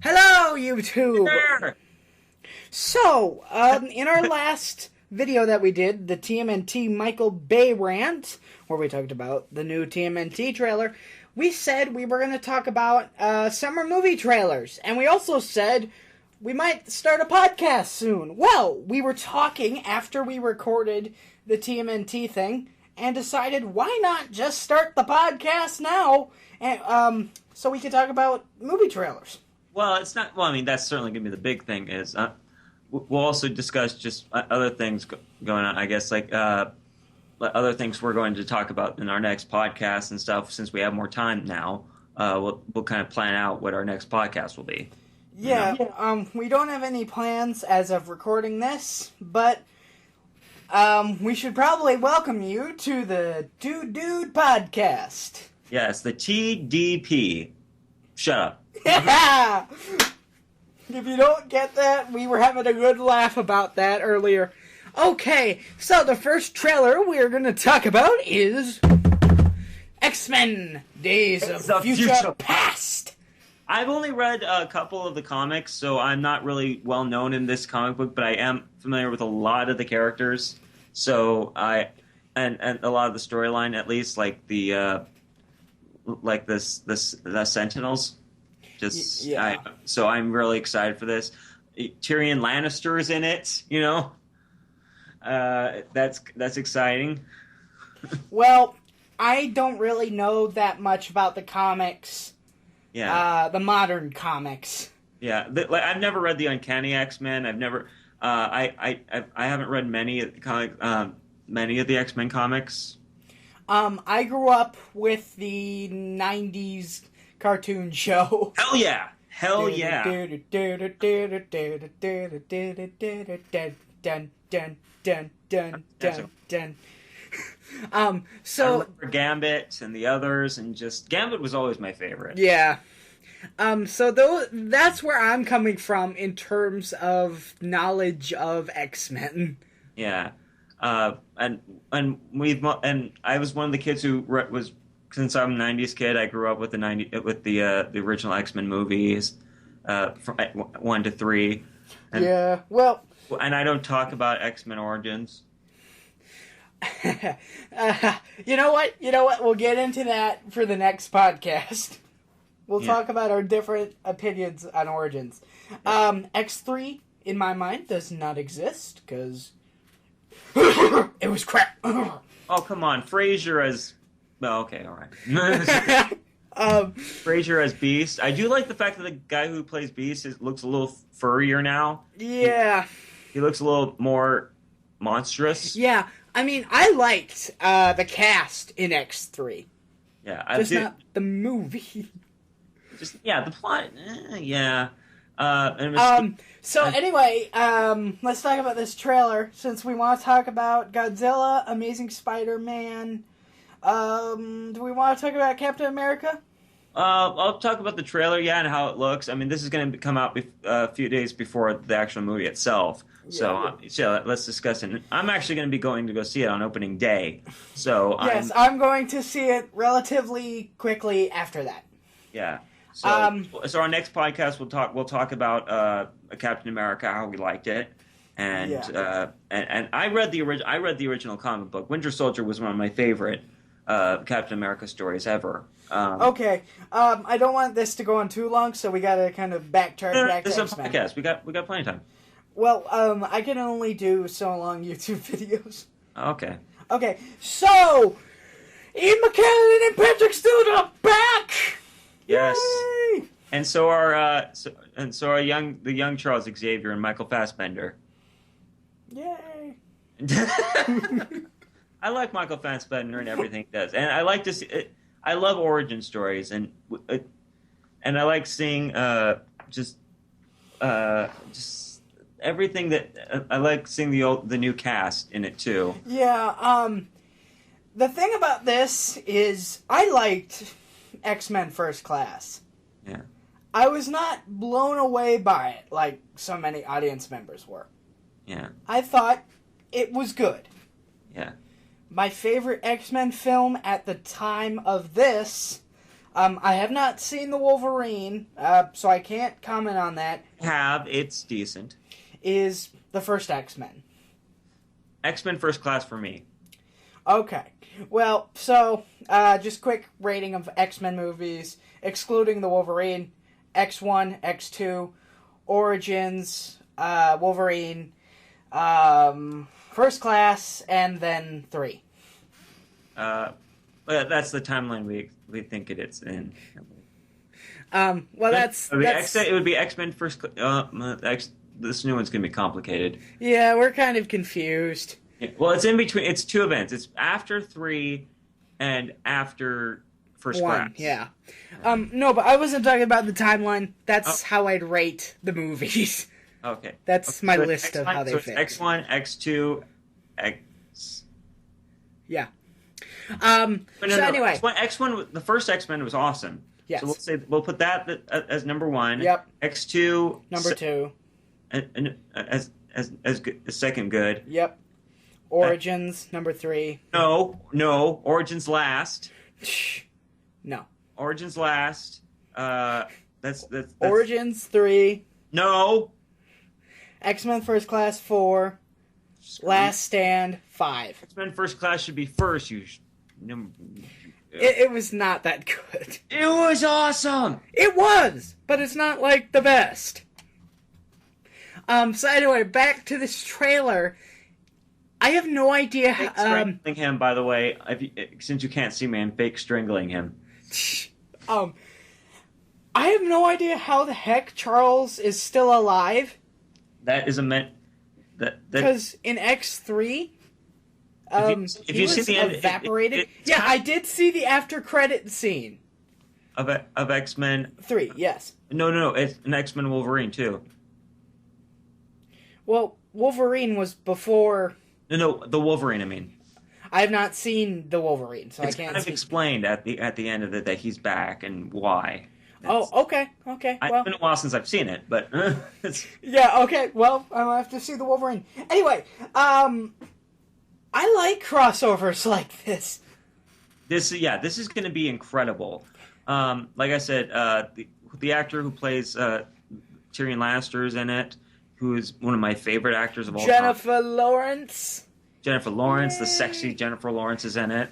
Hello, YouTube! Sure. So, in our last video that we did, the TMNT Michael Bay rant, where we talked about the new TMNT trailer, we said we were going to talk about summer movie trailers. And we also said we might start a podcast soon. Well, we were talking after we recorded the TMNT thing and decided why not just start the podcast now and so we could talk about movie trailers. Well, it's not. Well, I mean, that's certainly going to be the big thing. Is we'll also discuss just other things going on. I guess like other things we're going to talk about in our next podcast and stuff. Since we have more time now, we'll kind of plan out what our next podcast will be. Yeah. You know? We don't have any plans as of recording this, but we should probably welcome you to the Dude Podcast. Yes, the TDP. Shut up. Yeah! If you don't get that, we were having a good laugh about that earlier. Okay, so the first trailer we're going to talk about is XMen Days of Future Past. I've only read a couple of the comics, so I'm not really well known in this comic book, but I am familiar with a lot of the characters. So and a lot of the storyline, at least, like the Sentinels. So I'm really excited for this. Tyrion Lannister is in it, you know. That's exciting. Well, I don't really know that much about the comics. Yeah. The modern comics. Yeah. I've never read the Uncanny X-Men. I've never. I haven't read many of the X-Men comics. I grew up with the 90s cartoon show. Hell yeah! Hell yeah! So I remember Gambit and the others, and just Gambit was always my favorite. Yeah. So that's where I'm coming from in terms of knowledge of X-Men. Yeah. And I was one of the kids who was, since I'm a '90s kid, I grew up with the original X-Men movies, from 1 to 3. And, yeah, well, and I don't talk about X-Men Origins. You know what? We'll get into that for the next podcast. We'll talk about our different opinions on Origins. X3, in my mind, does not exist because it was crap. Oh, come on. Frasier as... Oh, okay, all right. Frasier as Beast. I do like the fact that the guy who plays Beast looks a little furrier now. Yeah. He looks a little more monstrous. Yeah. I mean, I liked the cast in X3. Yeah. Just not the movie. The plot. Yeah. Anyway, let's talk about this trailer, since we want to talk about Godzilla, Amazing Spider-Man. Do we want to talk about Captain America? I'll talk about the trailer, and how it looks. I mean, this is going to come out a few days before the actual movie itself. Yeah. So let's discuss it. I'm actually going to be going to go see it on opening day. So yes, I'm going to see it relatively quickly after that. Yeah. So our next podcast we'll talk about Captain America, how we liked it, and I read the original comic book. Winter Soldier was one of my favorite Captain America stories ever. Okay, I don't want this to go on too long, so we got to kind of backtrack back to X-Men. This is a podcast. We got plenty of time. Well, I can only do so long YouTube videos. Okay. Okay, so Ian McKellen and Patrick Stewart are back. Yes. Yay! And so are the young Charles Xavier and Michael Fassbender. Yay! I like Michael Fassbender and everything he does, and I like to see. I love origin stories, and I like seeing just everything that I like seeing the new cast in it too. Yeah. The thing about this is I liked X-Men First Class. Yeah. I was not blown away by it like so many audience members were. Yeah. I thought it was good. Yeah. My favorite X-Men film at the time of this I have not seen the Wolverine, so I can't comment on that. It's decent. Is the first X-Men. X-Men First Class for me. Okay. Well, so, just quick rating of X-Men movies, excluding the Wolverine, X1, X2, Origins, Wolverine, First Class, and then 3. That's the timeline we think it's in. Well, that's... It would be X-Men First Class. This new one's going to be complicated. Yeah, we're kind of confused. Yeah, well, it's in between. It's 2 events. It's after 3 and after First 1, Class. yeah. No, but I wasn't talking about the timeline. That's how I'd rate the movies. Okay. That's my list of how they fit. X1, X2, X... Yeah. Anyway. X1, the first X-Men was awesome. Yes. So we'll put that as number 1. Yep. X2... Number 2. As good, as second good. Yep. Origins, number 3. No. Origins last. No. Origins last. That's Origins 3. No. X-Men First Class 4. Last Stand 5. X-Men First Class should be first. It was not that good. It was awesome. It was, but it's not like the best. So anyway, back to this trailer. I have no idea how... strangling him, by the way. Since you can't see me, I'm fake strangling him. I have no idea how the heck Charles is still alive. That is Because in X3, if you see the end, evaporated. I did see the after credit scene of X-Men 3. Yes. No. It's an X-Men Wolverine too. Well, Wolverine was before. No, the Wolverine. I mean, I have not seen the Wolverine, so it's I can't. kind of explained at the end of it that he's back and why. Okay. Well, it's been a while since I've seen it, but yeah. Okay. Well, I'll have to see the Wolverine. Anyway, I like crossovers like this. This is going to be incredible. Like I said, the actor who plays Tyrion Lannister is in it, who is one of my favorite actors of all time. Jennifer Lawrence, the sexy Jennifer Lawrence is in it.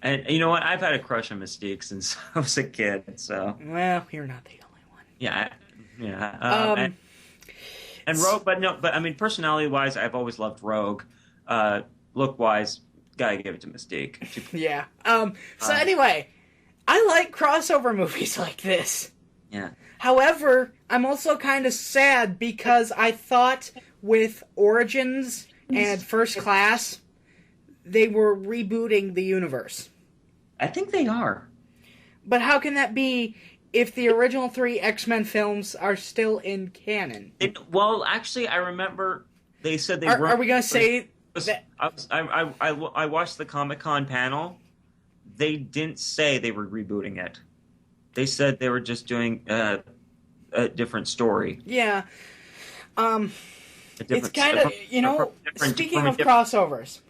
And you know what? I've had a crush on Mystique since I was a kid. So well, you're not the only one. Yeah. And Rogue, but I mean, personality-wise, I've always loved Rogue. Look-wise, gotta give it to Mystique. Yeah. So anyway, I like crossover movies like this. Yeah. However, I'm also kind of sad because I thought with Origins and First Class, they were rebooting the universe. I think they are. But how can that be if the original 3 X-Men films are still in canon? Well, actually, I remember they said they were. Are we going to say that? I watched the Comic-Con panel. They didn't say they were rebooting it. They said they were just doing a different story. Yeah. It's kind of, speaking of crossovers,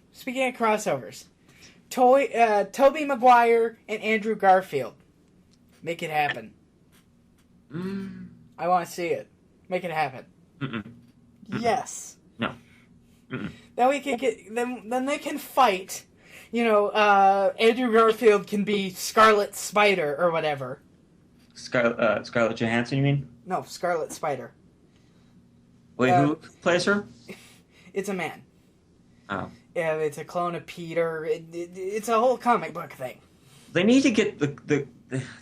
Tobey Maguire and Andrew Garfield. Make it happen. I want to see it. Make it happen. Yes. No. Then we can get. Then they can fight. Andrew Garfield can be Scarlet Spider or whatever. Scarlett Johansson, you mean? No, Scarlet Spider. Wait, who plays her? It's a man. Oh. Yeah, it's a clone of Peter. It's a whole comic book thing. They need to get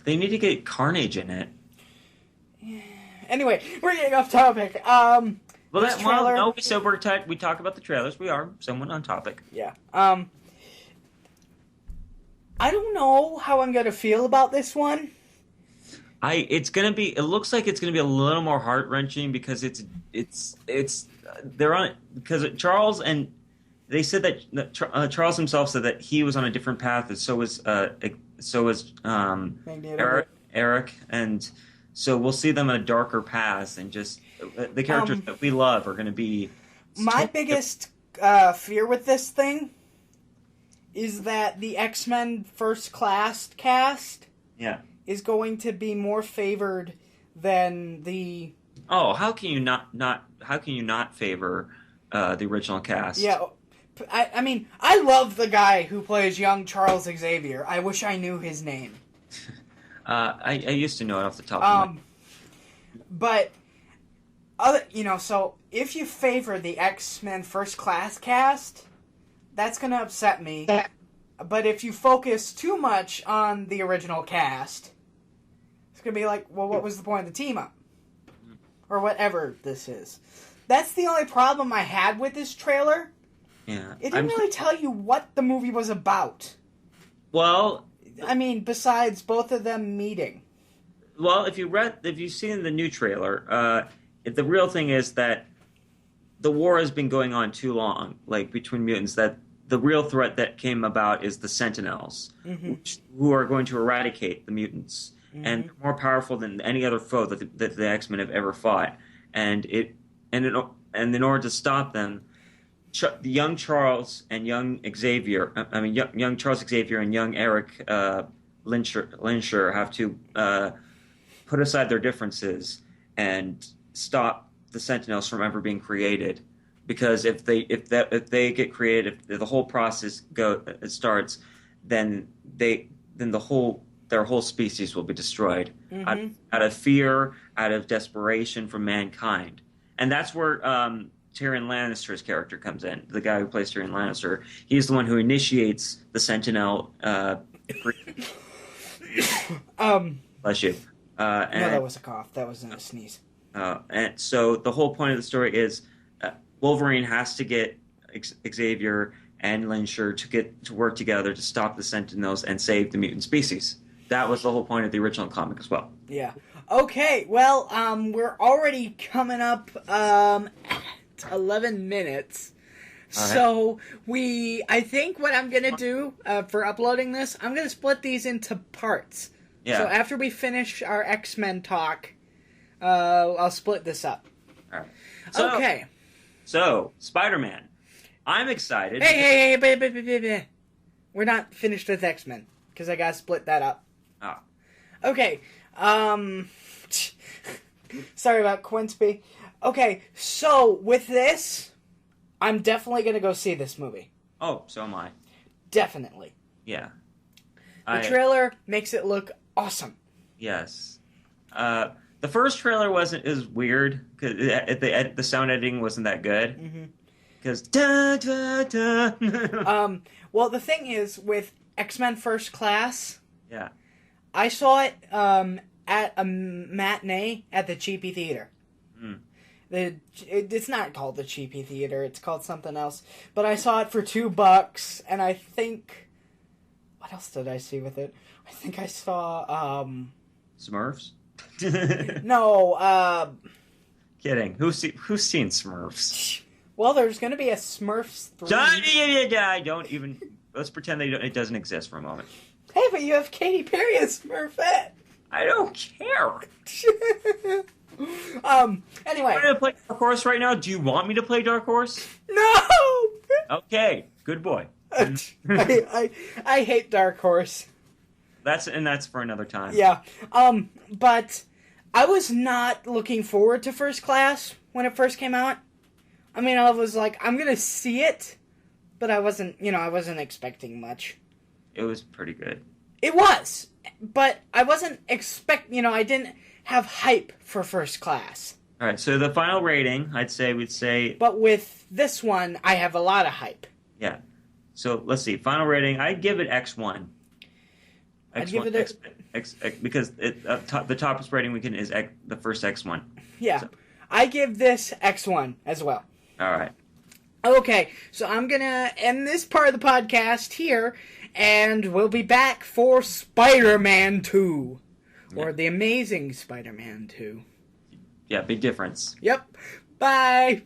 they need to get Carnage in it. Anyway, we're getting off topic. No, we said we talk about the trailers. We are somewhat on topic. Yeah. I don't know how I'm gonna feel about this one. It looks like it's gonna be a little more heart wrenching because they're on because Charles and they said that Charles himself said that he was on a different path, and so was Eric, and so we'll see them on a darker path, and just the characters that we love are going to be. My biggest fear with this thing is that the X-Men First Class cast is going to be more favored than the... Oh, how can you not favor the original cast? Yeah, I mean, I love the guy who plays young Charles Xavier. I wish I knew his name. I used to know it off the top of my... But, so if you favor the X-Men First Class cast, that's going to upset me. But if you focus too much on the original cast, it's going to be like, well, what was the point of the team-up? Or whatever this is. That's the only problem I had with this trailer. Yeah. It didn't really tell you what the movie was about. Well... I mean, besides both of them meeting. Well, if you've seen the new trailer, the real thing is that the war has been going on too long, like, between mutants, that the real threat that came about is the Sentinels, who are going to eradicate the mutants. And they're more powerful than any other foe that the X-Men have ever fought. And in order to stop them, young Charles and young Xavier, young Charles Xavier and young Eric Lyncher have to put aside their differences and stop the Sentinels from ever being created. Because if they get created, if the whole process starts, then their whole species will be destroyed out of fear, out of desperation from mankind. And that's where Tyrion Lannister's character comes in. The guy who plays Tyrion Lannister. He's the one who initiates the Sentinel. Bless you. No, that was a cough. That wasn't a sneeze. And so the whole point of the story is Wolverine has to get Xavier and Lyncher to work together to stop the Sentinels and save the mutant species. That was the whole point of the original comic as well. Yeah. Okay, well, we're already coming up at 11 minutes. Right. So I think what I'm going to do for uploading this, I'm going to split these into parts. Yeah. So after we finish our X-Men talk, I'll split this up. All right. Okay. So, Spider-Man. I'm excited. Hey. We're not finished with X-Men, because I got to split that up. Oh. Okay. Sorry about Quinsby. Okay, so with this, I'm definitely going to go see this movie. Oh, so am I. Definitely. Yeah. The trailer makes it look awesome. Yes. The first trailer is weird because the sound editing wasn't that good. Because well, the thing is with X-Men First Class. Yeah. I saw it at a matinee at the Cheapy Theater. It's not called the Cheapy Theater. It's called something else. But I saw it for $2, and I think... What else did I see with it? I think I saw... Smurfs? No, Kidding. Who's seen Smurfs? Well, there's going to be a Smurfs 3. Don't even... Let's pretend it doesn't exist for a moment. Hey, but you have Katy Perry as Smurfette. I don't care. Anyway. I'm going to play Dark Horse right now. Do you want me to play Dark Horse? No! Okay, good boy. I hate Dark Horse. That's for another time. Yeah. But I was not looking forward to First Class when it first came out. I mean, I was like, I'm going to see it, but I wasn't expecting much. It was pretty good. It was, but I wasn't I didn't have hype for First Class. All right, so the final rating, we'd say... But with this one, I have a lot of hype. Yeah. So, let's see. Final rating, I'd give it X1. I'd give it because the toppest rating we can is the first X1. Yeah. So. I give this X1 as well. All right. Okay, so I'm going to end this part of the podcast here, and we'll be back for Spider-Man 2. Yeah. Or The Amazing Spider-Man 2. Yeah, big difference. Yep. Bye.